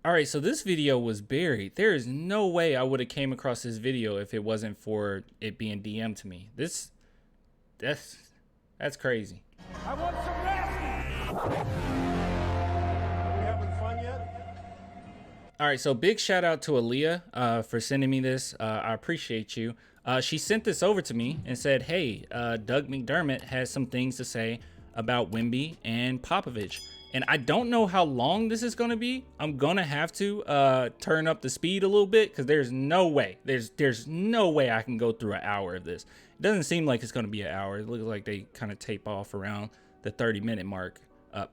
All right, so this video was buried. There is no way I would have came across this video if it wasn't for it being DM'd to me. That's crazy. I want some rest. Are we having fun yet? All right, so big shout out to Aaliyah for sending me this. I appreciate you. She sent this over to me and said, hey, Doug McDermott has some things to say about Wemby and Popovich. And I don't know how long this is going to be. I'm going to have to turn up the speed a little bit because there's no way. There's no way I can go through an hour of this. It doesn't seem like it's going to be an hour. It looks like they kind of tape off around the 30-minute mark.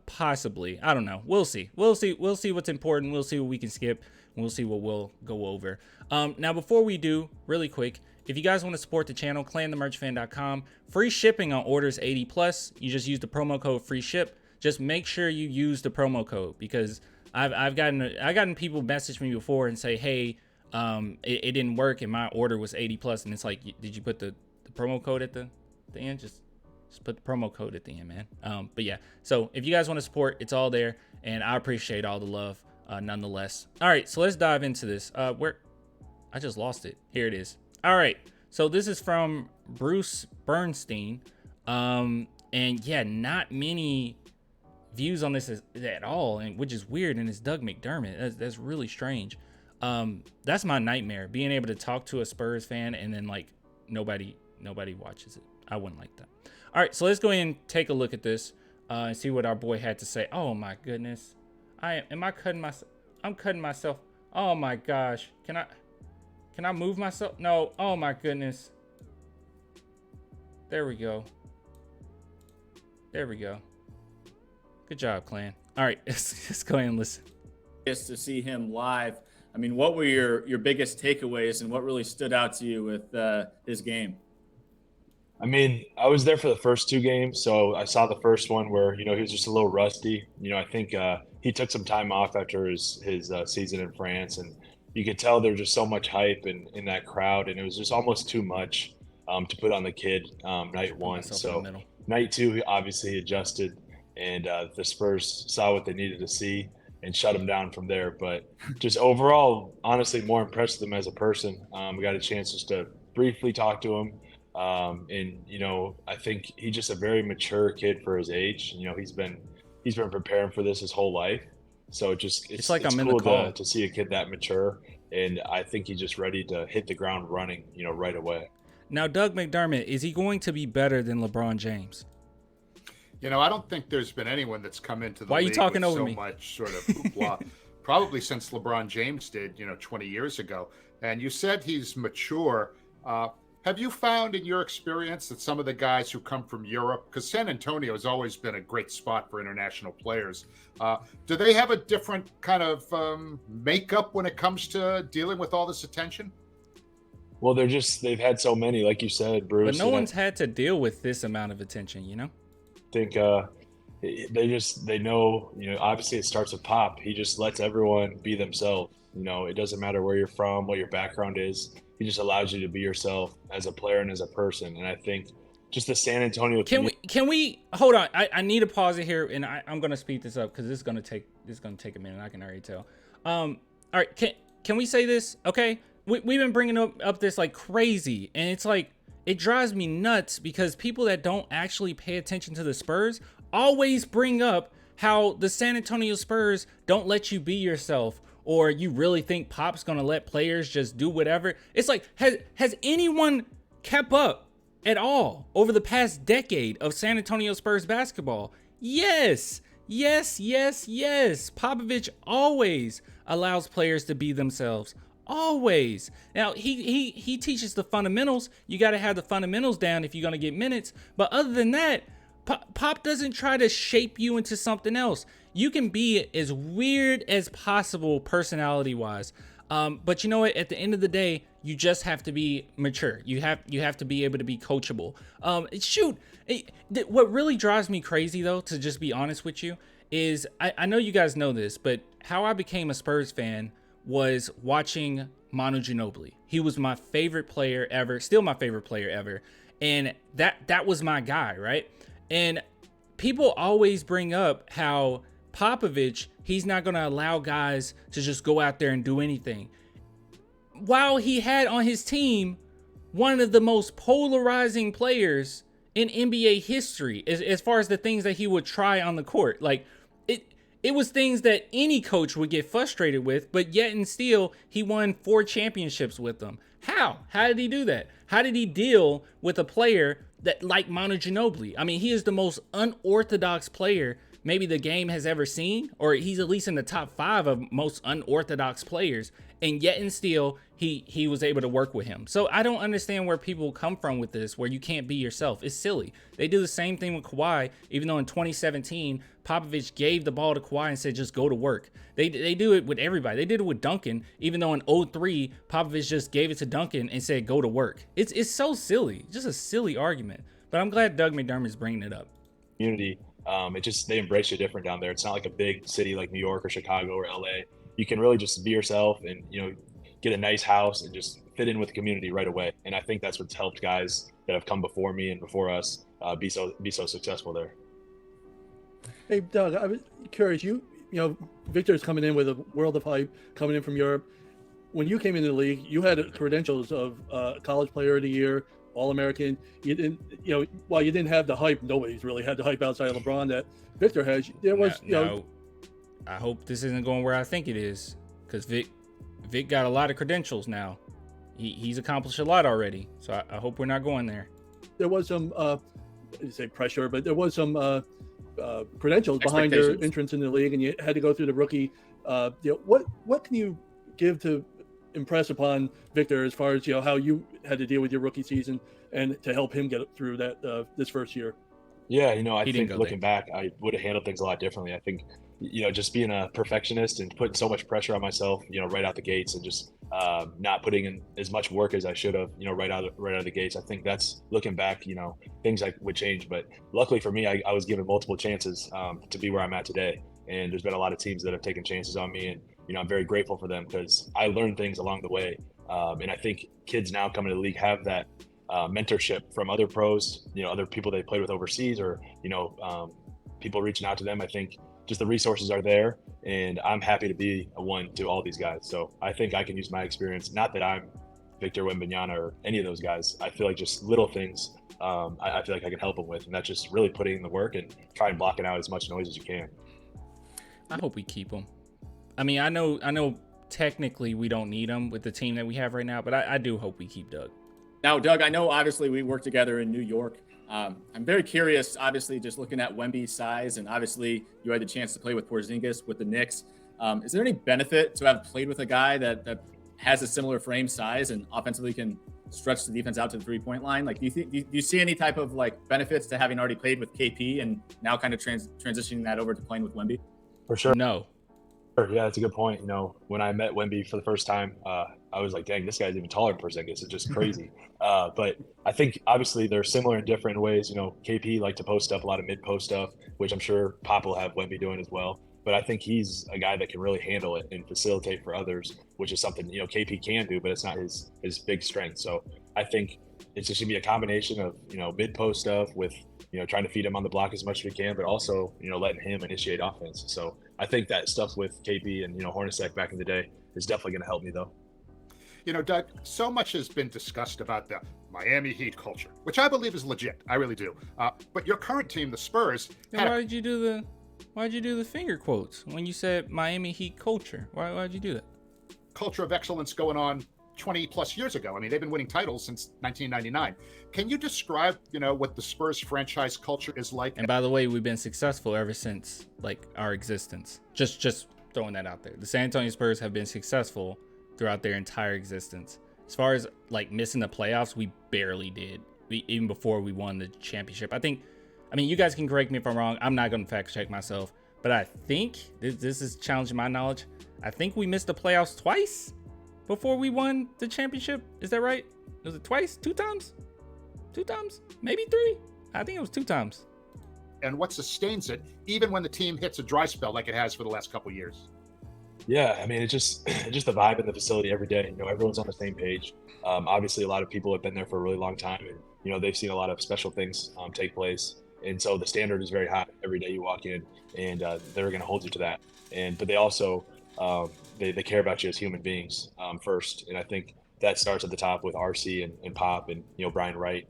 Possibly. I don't know. We'll see. We'll see what's important. We'll see what we can skip. We'll see what we'll go over. Now, before we do, really quick, if you guys want to support the channel, clanthemerchfan.com. Free shipping on orders 80+. You just use the promo code FREESHIP. Just make sure you use the promo code because I've gotten people message me before and say, hey, it didn't work and my order was 80+, and it's like, did you put the promo code at the end? Just put the promo code at the end, man. But yeah, so if you guys want to support, it's all there, and I appreciate all the love nonetheless. All right, so let's dive into this. Where I just lost it. Here it is. All right, so this is from Bruce Bernstein, and yeah, not many views on this at all, and which is weird, and it's Doug McDermott. That's really strange. That's my nightmare, being able to talk to a Spurs fan and then like nobody watches it. I wouldn't like that. All right, so let's go ahead and take a look at this and see what our boy had to say. Oh my goodness, I'm cutting myself. Oh my gosh, can I move myself? No. Oh my goodness. There we go. Good job, Clan. All right, let's go ahead and listen. Just to see him live, I mean, what were your biggest takeaways and what really stood out to you with his game? I mean, I was there for the first two games, so I saw the first one where, he was just a little rusty. I think he took some time off after his season in France, and you could tell there was just so much hype in that crowd, and it was just almost too much to put on the kid night one. So night two, obviously he adjusted, and the Spurs saw what they needed to see and shut him down from there. But just overall, honestly, more impressed with him as a person. We got a chance just to briefly talk to him. And I think he's just a very mature kid for his age. He's been preparing for this his whole life. So it's like I'm cool to see a kid that mature, and I think he's just ready to hit the ground running, right away. Now, Doug McDermott, is he going to be better than LeBron James? I don't think there's been anyone that's come into the Why are you league talking with over so me? much sort of hoopla, probably since LeBron James did, 20 years ago. And you said he's mature. Have you found in your experience that some of the guys who come from Europe, because San Antonio has always been a great spot for international players, do they have a different kind of makeup when it comes to dealing with all this attention? Well, they've had so many, like you said, Bruce. But no one's had to deal with this amount of attention, I think they know, obviously it starts with Pop. He just lets everyone be themselves. It doesn't matter where you're from, what your background is. He just allows you to be yourself as a player and as a person. And I think just the San Antonio Can we hold on? I need to pause it here, and I'm gonna speed this up because this is gonna take a minute. I can already tell. All right, can we say this? Okay, we've been bringing up this like crazy, and it's like it drives me nuts because people that don't actually pay attention to the Spurs always bring up how the San Antonio Spurs don't let you be yourself, or you really think Pop's gonna let players just do whatever. It's like, has anyone kept up at all over the past decade of San Antonio Spurs basketball? Yes. Popovich always allows players to be themselves. Always. Now, he teaches the fundamentals. You got to have the fundamentals down if you're going to get minutes. But other than that, Pop doesn't try to shape you into something else. You can be as weird as possible personality-wise. But you know what? At the end of the day, you just have to be mature. You have to be able to be coachable. What really drives me crazy, though, to just be honest with you, is I know you guys know this, but how I became a Spurs fan was watching Manu Ginobili. He was my favorite player ever, still my favorite player ever. And that was my guy, right? And people always bring up how Popovich, he's not going to allow guys to just go out there and do anything. While he had on his team one of the most polarizing players in NBA history, as far as the things that he would try on the court. Like, it was things that any coach would get frustrated with, but yet and still, he won 4 championships with them. How? How did he do that? How did he deal with a player that like Manu Ginobili? I mean, he is the most unorthodox player maybe the game has ever seen, or he's at least in the top 5 of most unorthodox players, and yet and still he was able to work with him. So I don't understand where people come from with this, where you can't be yourself. It's silly. They do the same thing with Kawhi, even though in 2017 Popovich gave the ball to Kawhi and said just go to work. They do it with everybody. They did it with Duncan, even though in 03 Popovich just gave it to Duncan and said go to work. It's so silly, just a silly argument. But I'm glad Doug McDermott is bringing it up. Community, they embrace you different down there. It's not like a big city like New York or Chicago or LA. You can really just be yourself and, get a nice house and just fit in with the community right away. And I think that's what's helped guys that have come before me and before us be so successful there. Hey, Doug, I was curious. Victor's coming in with a world of hype, coming in from Europe. When you came into the league, you had credentials of college player of the year, All-American. You didn't, while you didn't have the hype, nobody's really had the hype outside of LeBron that Victor has. There was, I hope this isn't going where I think it is, because Vic got a lot of credentials now. He's accomplished a lot already, so I hope we're not going there. There was some, say pressure, but there was some credentials behind your entrance in the league, and you had to go through the rookie. What can you give to impress upon Victor as far as how you had to deal with your rookie season and to help him get through that this first year? Yeah, I think looking back, I would have handled things a lot differently. I think just being a perfectionist and putting so much pressure on myself, right out the gates, and just not putting in as much work as I should have, right out of the gates. I think that's, looking back, things I would change. But luckily for me, I was given multiple chances to be where I'm at today. And there's been a lot of teams that have taken chances on me, and I'm very grateful for them because I learned things along the way. And I think kids now coming to the league have that mentorship from other pros, other people they played with overseas, or people reaching out to them. I think just the resources are there, and I'm happy to be a one to all these guys. So I think I can use my experience. Not that I'm Victor Wembanyama or any of those guys. I feel like just little things I feel like I can help them with, and that's just really putting in the work and try and blocking out as much noise as you can. I hope we keep him. I mean, I know technically we don't need him with the team that we have right now, but I do hope we keep Doug. Now, Doug, I know obviously we work together in New York. I'm very curious, obviously, just looking at Wemby's size, and obviously you had the chance to play with Porzingis with the Knicks. Is there any benefit to have played with a guy that has a similar frame size and offensively can stretch the defense out to the three-point line? Like, do you see any type of benefits to having already played with KP and now kind of transitioning that over to playing with Wemby? For sure. No. Yeah, that's a good point. When I met Wemby for the first time, I was like, dang, this guy's even taller than Porzingis. It's just crazy. But I think obviously they're similar in different ways. KP liked to post up a lot of mid-post stuff, which I'm sure Pop will have Wemby doing as well. But I think he's a guy that can really handle it and facilitate for others, which is something, KP can do, but it's not his big strength. So I think it's just going to be a combination of, mid-post stuff with, trying to feed him on the block as much as we can, but also, letting him initiate offense. So I think that stuff with KP and, Hornacek back in the day is definitely going to help me, though. Doug, so much has been discussed about the Miami Heat culture, which I believe is legit. I really do. But your current team, the Spurs... Why'd you do the finger quotes when you said Miami Heat culture? Why'd you do that? Culture of excellence going on 20 plus years ago. I mean, they've been winning titles since 1999. Can you describe, what the Spurs franchise culture is like? And by the way, we've been successful ever since our existence. Just throwing that out there. The San Antonio Spurs have been successful throughout their entire existence. As far as missing the playoffs, we barely did. Even before we won the championship. I mean, you guys can correct me if I'm wrong. I'm not going to fact check myself, but I think this is challenging my knowledge. I think we missed the playoffs twice before we won the championship. Is that right? Was it twice? 2 times? 2 times? Maybe 3? I think it was 2 times. And what sustains it, even when the team hits a dry spell like it has for the last couple of years? Yeah, I mean, it's just the vibe in the facility every day. Everyone's on the same page. Obviously, a lot of people have been there for a really long time, and they've seen a lot of special things take place, and so the standard is very high. every day you walk in, and they're going to hold you to that. But they also they care about you as human beings first, and I think that starts at the top with RC and Pop and Brian Wright.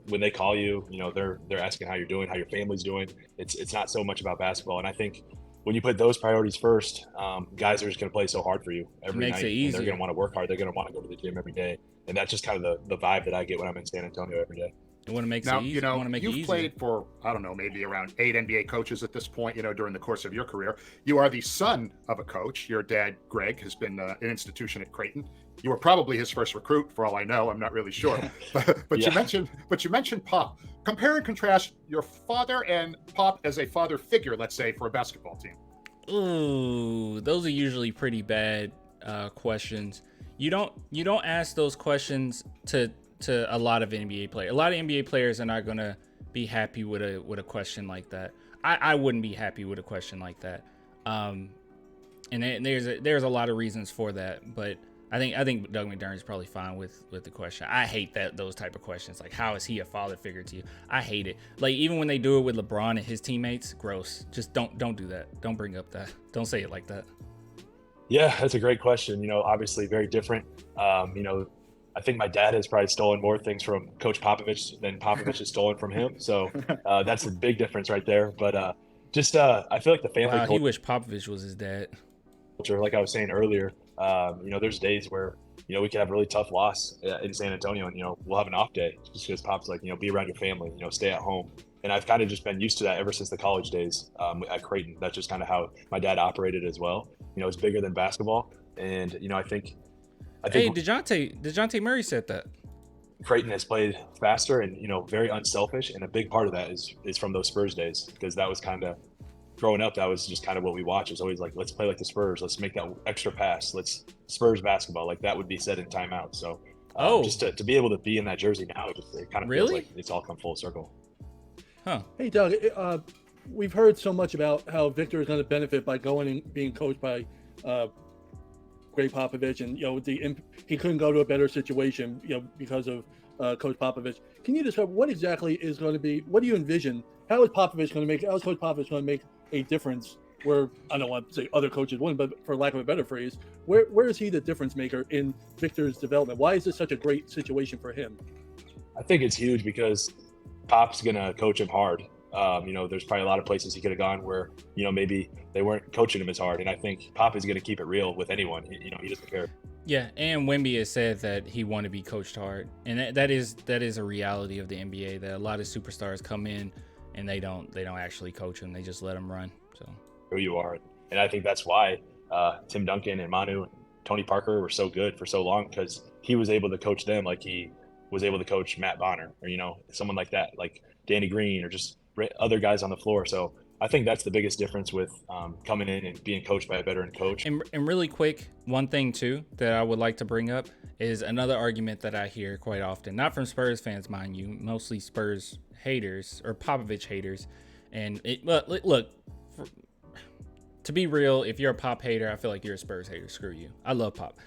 When they call you, they're asking how you're doing, how your family's doing. It's not so much about basketball, and I think when you put those priorities first, guys are just going to play so hard for you every Makes night. it easier. And they're going to want to work hard. They're going to want to go to the gym every day. And that's just kind of the vibe that I get when I'm in San Antonio every day. You want to make Now, it easy. You want to make it you've easy. played for, I don't know, maybe around 8 NBA coaches at this point, during the course of your career. You are the son of a coach. Your dad, Greg, has been an institution at Creighton. You were probably his first recruit, for all I know. I'm not really sure. But Yeah. you mentioned Pop. Compare and contrast your father and Pop as a father figure, let's say, for a basketball team. Ooh, those are usually pretty bad questions. You don't ask those questions to a lot of NBA players. A lot of NBA players are not gonna be happy with a question like that. I wouldn't be happy with a question like that. And there's a lot of reasons for that, but I think Doug McDermott is probably fine with the question. I hate those type of questions, like how is he a father figure to you? I hate it. Like even when they do it with LeBron and his teammates, gross. Just don't do that. Don't bring up that. Don't say it like that. Yeah, that's a great question. Obviously very different. I think my dad has probably stolen more things from Coach Popovich than Popovich has stolen from him. So that's a big difference right there. But I feel like the family Wow, he wished Popovich was his dad. culture, like I was saying earlier, there's days where, we could have a really tough loss in San Antonio and, we'll have an off day just because Pop's like, be around your family, stay at home. And I've kind of just been used to that ever since the college days at Creighton. That's just kind of how my dad operated as well. It's bigger than basketball. And, I think Hey, DeJounte Murray said that. Creighton has played faster and, very unselfish. And a big part of that is from those Spurs days, because that was kind of growing up. That was just kind of what we watched. It was always like, let's play like the Spurs. Let's make that extra pass. Let's Spurs basketball. Like that would be said in timeout. So just to be able to be in that jersey now, it kind of feels like it's all come full circle. Huh. Hey, Doug, we've heard so much about how Victor is going to benefit by going and being coached by Greg Popovich, and he couldn't go to a better situation, because of Coach Popovich. Can you describe what exactly is going to be? What do you envision? How is Coach Popovich going to make a difference? Where I don't want to say other coaches wouldn't, but for lack of a better phrase, where is he the difference maker in Victor's development? Why is this such a great situation for him? I think it's huge because Pop's going to coach him hard. There's probably a lot of places he could have gone where, maybe they weren't coaching him as hard. And I think Pop is going to keep it real with anyone. He doesn't care. Yeah, and Wemby has said that he wanted to be coached hard. And that is a reality of the NBA, that a lot of superstars come in and they don't actually coach them. They just let them run. So who you are. And I think that's why Tim Duncan and Manu and Tony Parker were so good for so long, because he was able to coach them like he was able to coach Matt Bonner or, someone like that, like Danny Green or just other guys on the floor. So I think that's the biggest difference with coming in and being coached by a veteran coach. And really quick, one thing too that I would like to bring up is another argument that I hear quite often, not from Spurs fans, mind you, mostly Spurs haters or Popovich haters. And look, to be real, if you're a Pop hater, I feel like you're a Spurs hater. Screw you. I love Pop.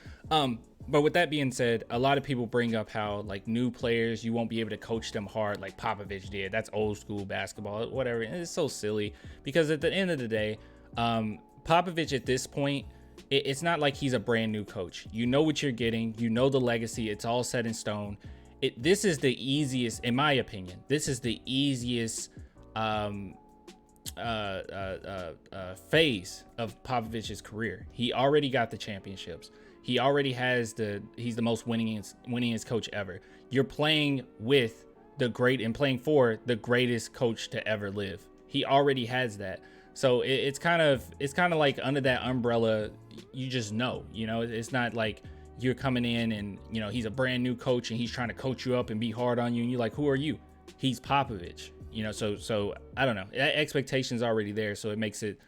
But with that being said, a lot of people bring up how like new players, you won't be able to coach them hard like Popovich did. That's old school basketball, whatever. And it's so silly because at the end of the day, Popovich at this point, it's not like he's a brand new coach. You know what you're getting. You know the legacy. It's all set in stone. This is the easiest, in my opinion, this is the easiest phase of Popovich's career. He already got the championships. He already has he's the most winningest coach ever. You're playing with the great and playing for the greatest coach to ever live. He already has that. So it's kind of like under that umbrella, you just know, it's not like you're coming in and, he's a brand new coach and he's trying to coach you up and be hard on you. And you're like, who are you? He's Popovich, so I don't know. That expectation's already there. So it makes it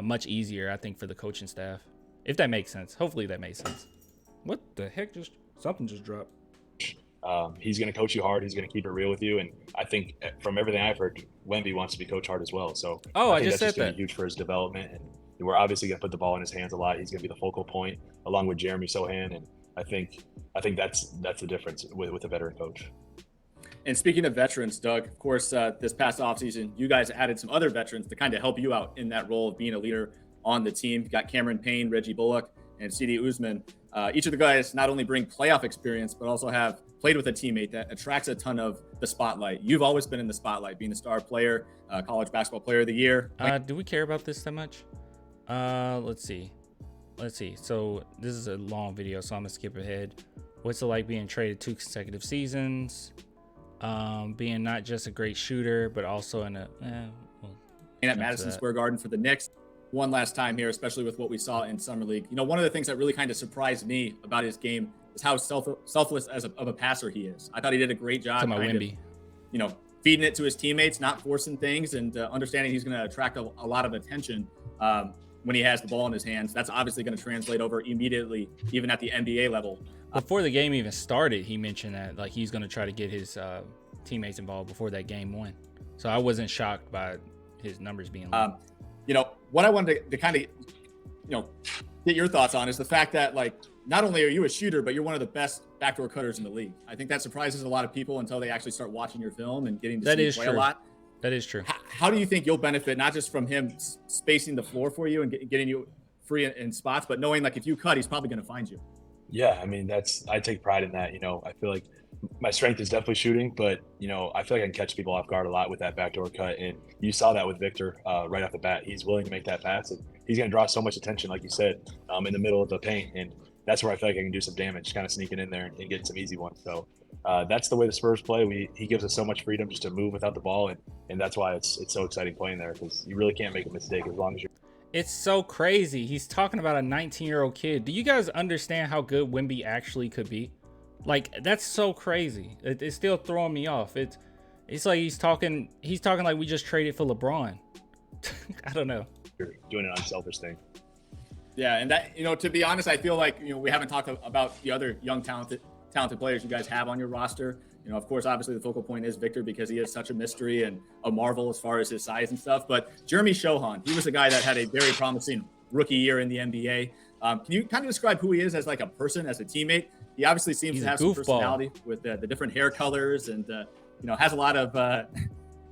much easier, I think, for the coaching staff. If that makes sense. Hopefully that makes sense. What the heck? Something just dropped. He's going to coach you hard. He's going to keep it real with you. And I think from everything I've heard, Wemby wants to be coached hard as well. So I think just said gonna that. be huge for his development. And we're obviously going to put the ball in his hands a lot. He's going to be the focal point along with Jeremy Sohan. And I think that's the difference with a veteran coach. And speaking of veterans, Doug, of course, this past offseason, you guys added some other veterans to kind of help you out in that role of being a leader on the team. You got Cameron Payne, Reggie Bullock, and CD Usman. Each of the guys not only bring playoff experience, but also have played with a teammate that attracts a ton of the spotlight. You've always been in the spotlight, being a star player, college basketball player of the year. Do we care about this that much? Let's see. So this is a long video, so I'm gonna skip ahead. What's it like being traded 2 consecutive seasons? Being not just a great shooter, but also in a at Madison Square Garden for the Knicks. One last time here, especially with what we saw in Summer League. You know, one of the things that really kind of surprised me about his game is how selfless of a passer he is. I thought he did a great job. To my Wemby. You know, feeding it to his teammates, not forcing things, and understanding he's going to attract a lot of attention when he has the ball in his hands. That's obviously going to translate over immediately, even at the NBA level. Before the game even started, he mentioned that like he's going to try to get his teammates involved before that game won. So I wasn't shocked by his numbers being low. You know, what I wanted to kind of, get your thoughts on is the fact that, like, not only are you a shooter, but you're one of the best backdoor cutters in the league. I think that surprises a lot of people until they actually start watching your film and getting to see you play a lot. That is true. How do you think you'll benefit, not just from him spacing the floor for you and getting you free in spots, but knowing, like, if you cut, he's probably going to find you? Yeah, I mean, I take pride in that. I feel like my strength is definitely shooting, but I feel like I can catch people off guard a lot with that backdoor cut. And you saw that with Victor right off the bat. He's willing to make that pass, and he's going to draw so much attention, like you said, in the middle of the paint. And that's where I feel like I can do some damage, kind of sneaking in there and getting some easy ones. So that's the way the Spurs play. He gives us so much freedom just to move without the ball, and that's why it's so exciting playing there, because you really can't make a mistake as long as you're. It's so crazy. He's talking about a 19-year-old kid. Do you guys understand how good Wemby actually could be? Like, that's so crazy. It's still throwing me off. It's like he's talking like we just traded for LeBron. I don't know. You're doing an unselfish thing. Yeah, and that, to be honest, I feel like, we haven't talked about the other young talented players you guys have on your roster. Of course, obviously the focal point is Victor, because he is such a mystery and a marvel as far as his size and stuff. But Jeremy Sochan, he was a guy that had a very promising rookie year in the NBA. Can you kind of describe who he is as like a person, as a teamate? He obviously seems to have some personality with the different hair colors, and has a lot of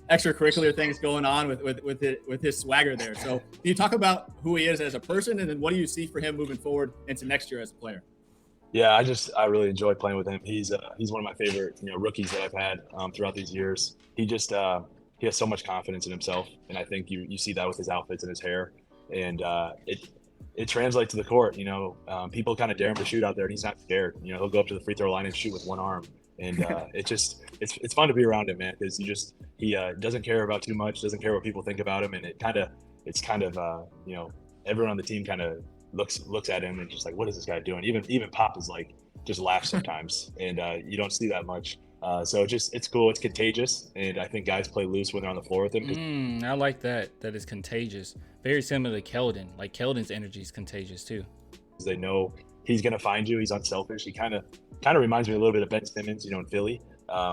extracurricular things going on with his swagger there. So can you talk about who he is as a person, and then what do you see for him moving forward into next year as a player? Yeah, I really enjoy playing with him. He's one of my favorite rookies that I've had throughout these years. He just he has so much confidence in himself, and I think you see that with his outfits and his hair, and it translates to the court. People kind of dare him to shoot out there, and he's not scared. He'll go up to the free throw line and shoot with one arm, and it's fun to be around him, man, because he doesn't care about too much, doesn't care what people think about him, and it's kind of everyone on the team kind of looks at him and just like, what is this guy doing? Even Pop is like, just laughs sometimes, and you don't see that much. So it's cool. It's contagious, and I think guys play loose when they're on the floor with him. I like that. That is contagious. Very similar to Keldon. Like, Keldon's energy is contagious too. They know he's gonna find you. He's unselfish. He kind of reminds me a little bit of Ben Simmons, in Philly,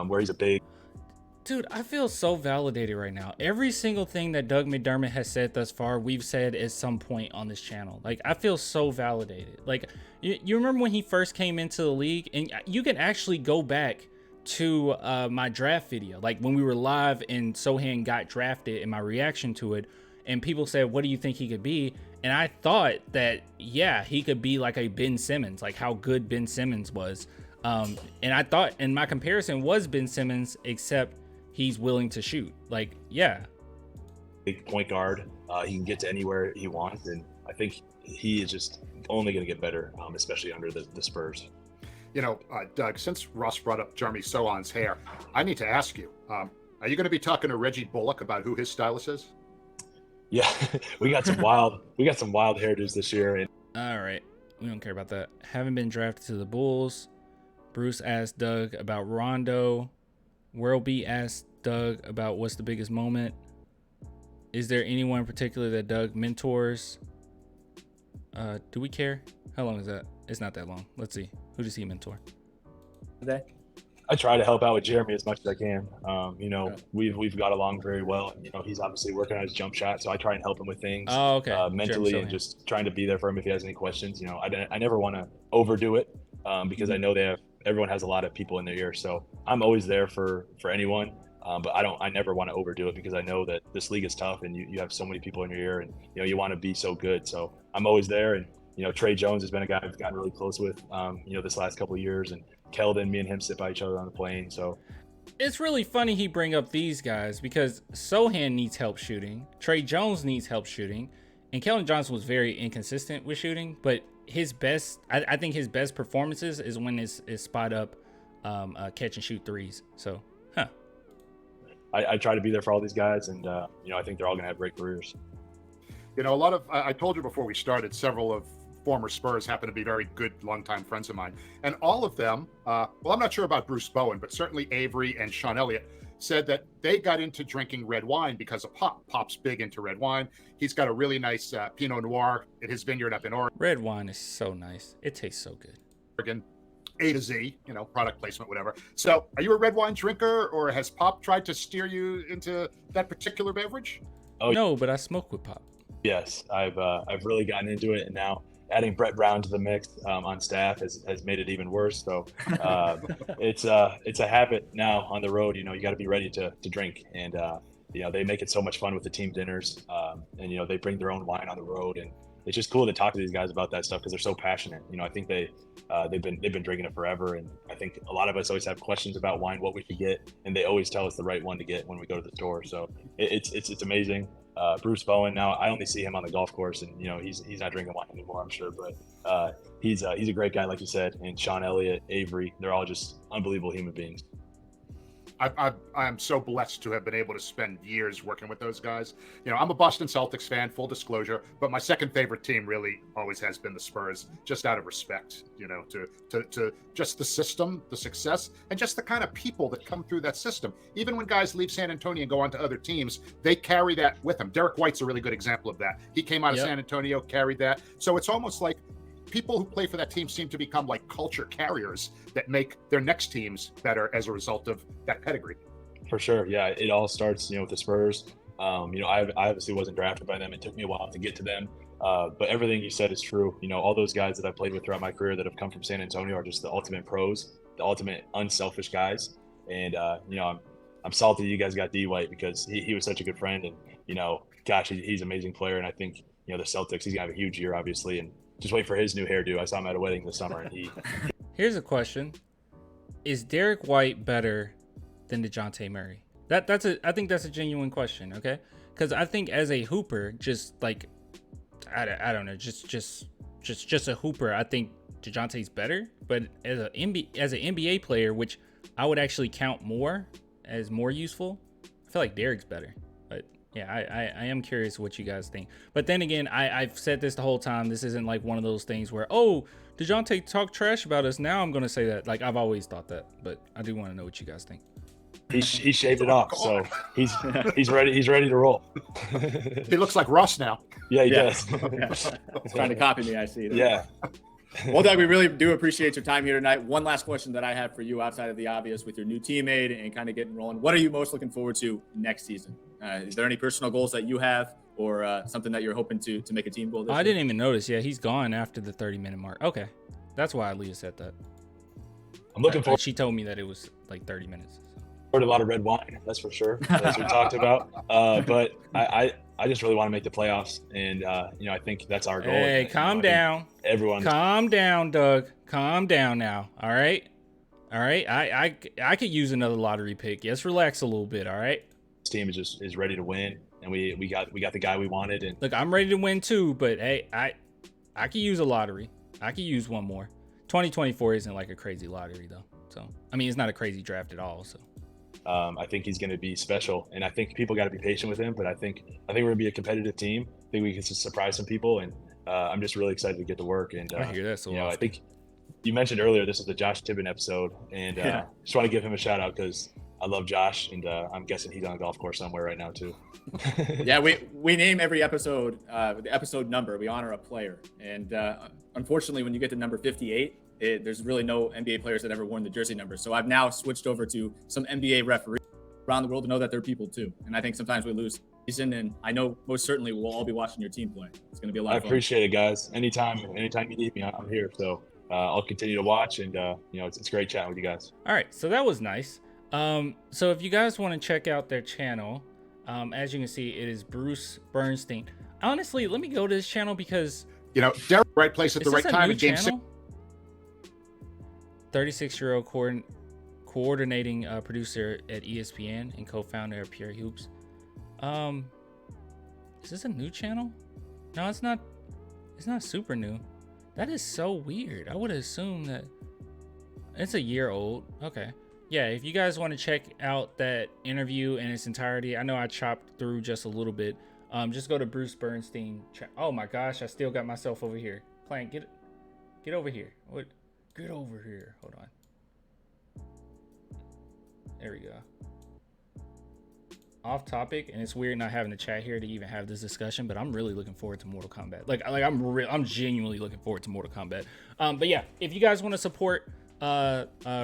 where he's a big. Dude, I feel so validated right now. Every single thing that Doug McDermott has said thus far, we've said at some point on this channel. Like, I feel so validated. Like, you remember when he first came into the league, and you can actually go back to my draft video, like when we were live and Sochan got drafted, and my reaction to it, and people said, what do you think he could be? And I thought that, yeah, he could be like a Ben Simmons, like how good Ben Simmons was. And I thought, and my comparison was Ben Simmons, except he's willing to shoot. Like, yeah. Big point guard. He can get to anywhere he wants, and I think he is just only going to get better, especially under the Spurs. Doug, since Russ brought up Jeremy Sochan's hair, I need to ask you, are you going to be talking to Reggie Bullock about who his stylist is? Yeah, we got some wild hairdos this year. And all right, we don't care about that. Haven't been drafted to the Bulls. Bruce asked Doug about Rondo. Worldbeat asked Doug about what's the biggest moment. Is there anyone in particular that Doug mentors? Do we care? How long is that? It's not that long. Let's see. Who does he mentor? Today? I try to help out with Jeremy as much as I can. We've got along very well. He's obviously working on his jump shot, so I try and help him with things. Oh, okay. Mentally, and just trying to be there for him if he has any questions. I never want to overdo it because I know they have everyone has a lot of people in their ear. So I'm always there for anyone. But I never want to overdo it because I know that this league is tough and you have so many people in your ear and, you want to be so good. So I'm always there. And, Trey Jones has been a guy I've gotten really close with, this last couple of years, and Keldon, me and him sit by each other on the plane. So it's really funny he bring up these guys because Sochan needs help shooting. Trey Jones needs help shooting. And Keldon Johnson was very inconsistent with shooting, but his best, I think his best performances is when is spot up, catch and shoot threes. So, I try to be there for all these guys, and I think they're all going to have great careers. A lot of I told you before we started, several of former Spurs happen to be very good longtime friends of mine, and all of them. Well, I'm not sure about Bruce Bowen, but certainly Avery and Sean Elliott said that they got into drinking red wine because of Pop. Pop's big into red wine. He's got a really nice Pinot Noir at his vineyard up in Oregon. Red wine is so nice. It tastes so good. A to Z, product placement, whatever. So are you a red wine drinker, or has Pop tried to steer you into that particular beverage? Oh, no, but I smoke with Pop. Yes, I've really gotten into it, and now adding Brett Brown to the mix on staff has made it even worse. So it's a habit now on the road. You got to be ready to drink, and they make it so much fun with the team dinners, and they bring their own wine on the road, and it's just cool to talk to these guys about that stuff because they're so passionate. I think they've been drinking it forever, and I think a lot of us always have questions about wine, what we should get, and they always tell us the right one to get when we go to the store. So it's amazing. Bruce Bowen, now I only see him on the golf course, and he's not drinking wine anymore, I'm sure, but he's a great guy, like you said. And Sean Elliott, Avery, they're all just unbelievable human beings. I'm so blessed to have been able to spend years working with those guys. I'm a Boston Celtics fan, full disclosure, but my second favorite team really always has been the Spurs, just out of respect, to just the system, the success, and just the kind of people that come through that system. Even when guys leave San Antonio and go on to other teams, they carry that with them. Derek White's a really good example of that. He came out of San Antonio, carried that. So it's almost like people who play for that team seem to become like culture carriers that make their next teams better as a result of that pedigree. For sure. Yeah. It all starts, with the Spurs. I obviously wasn't drafted by them. It took me a while to get to them. But everything you said is true. All those guys that I played with throughout my career that have come from San Antonio are just the ultimate pros, the ultimate unselfish guys. And, I'm salty you guys got D White because he was such a good friend, and, gosh, he's an amazing player. And I think, the Celtics, he's gonna have a huge year, obviously. And just wait for his new hairdo. I saw him at a wedding this summer, and Here's a question: is Derek White better than DeJounte Murray? I think that's a genuine question. Okay, because I think as a hooper, just like I don't know, just a hooper, I think DeJounte's better. But as an NBA player, which I would actually count more as more useful, I feel like Derek's better. Yeah, I am curious what you guys think. But then again, I've said this the whole time. This isn't like one of those things where, DeJounte talk trash about us. Now I'm going to say that. Like, I've always thought that. But I do want to know what you guys think. He shaved it off, so he's ready. He's ready to roll. He looks like Russ now. Yeah, he does. He's trying to copy me, I see. Yeah. Well, Doug, we really do appreciate your time here tonight. One last question that I have for you outside of the obvious with your new teammate and kind of getting rolling. What are you most looking forward to next season? Is there any personal goals that you have or something that you're hoping to make a team goal this year? I didn't even notice. Yeah, he's gone after the 30-minute mark. Okay. That's why Leah said that. I'm looking forward. She told me that it was like 30 minutes. A lot of red wine, that's for sure, as we talked about. But I just really want to make the playoffs, and I think that's our goal. Hey, calm down. Everyone, calm down, Doug. Calm down now. All right. I could use another lottery pick. Yes, relax a little bit. All right. This team is ready to win, and we got the guy we wanted. And look, I'm ready to win too, but hey, I could use a lottery. I could use one more. 2024 isn't like a crazy lottery though, so I mean it's not a crazy draft at all. So. I think he's going to be special, and I think people got to be patient with him. But I think we're going to be a competitive team. I think we can surprise some people, and I'm just really excited to get to work. And I hear that. So I think you mentioned earlier this is the Josh Tibbin episode, and just want to give him a shout out because I love Josh, and I'm guessing he's on a golf course somewhere right now too. Yeah, we name every episode with the episode number. We honor a player, and unfortunately, when you get to number 58. There's really no NBA players that ever worn the jersey number. So I've now switched over to some NBA referees around the world to know that they're people too. And I think sometimes we lose season, and I know most certainly we'll all be watching your team play. It's going to be a lot of fun. I appreciate it, guys. Anytime you need me, I'm here. So I'll continue to watch, and it's great chatting with you guys. All right, so that was nice. So if you guys want to check out their channel, as you can see, it is Bruce Bernstein. Honestly, let me go to this channel because Derek, right place at the right time in game 6. 36-year-old coordinating producer at ESPN and co-founder of Pure Hoops. Is this a new channel? No, it's not. It's not super new. That is so weird. I would assume that it's a year old. Okay. Yeah, if you guys want to check out that interview in its entirety, I know I chopped through just a little bit. Just go to Bruce Bernstein. Oh my gosh, I still got myself over here. Plant, get over here. What? Get over here. Hold on. There we go. Off topic, and it's weird not having the chat here to even have this discussion, but I'm really looking forward to Mortal Kombat. I'm genuinely looking forward to Mortal Kombat. But yeah, if you guys want to support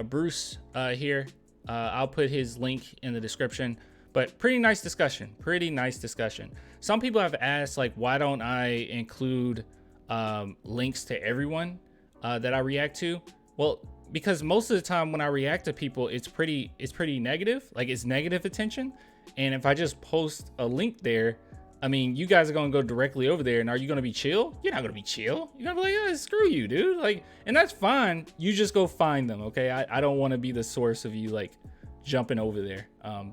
Bruce here, I'll put his link in the description. But pretty nice discussion. Some people have asked, like, why don't I include links to everyone that I react to? Well, because most of the time when I react to people, it's pretty negative. Like, it's negative attention. And if I just post a link there, I mean, you guys are gonna go directly over there, and are you gonna be chill? You're not gonna be chill. You're gonna be like, screw you, dude. Like, and that's fine. You just go find them, okay? I don't want to be the source of you like jumping over there.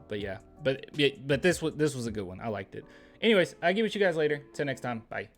But yeah, but this was a good one. I liked it. Anyways, I'll get with you guys later. Till next time. Bye.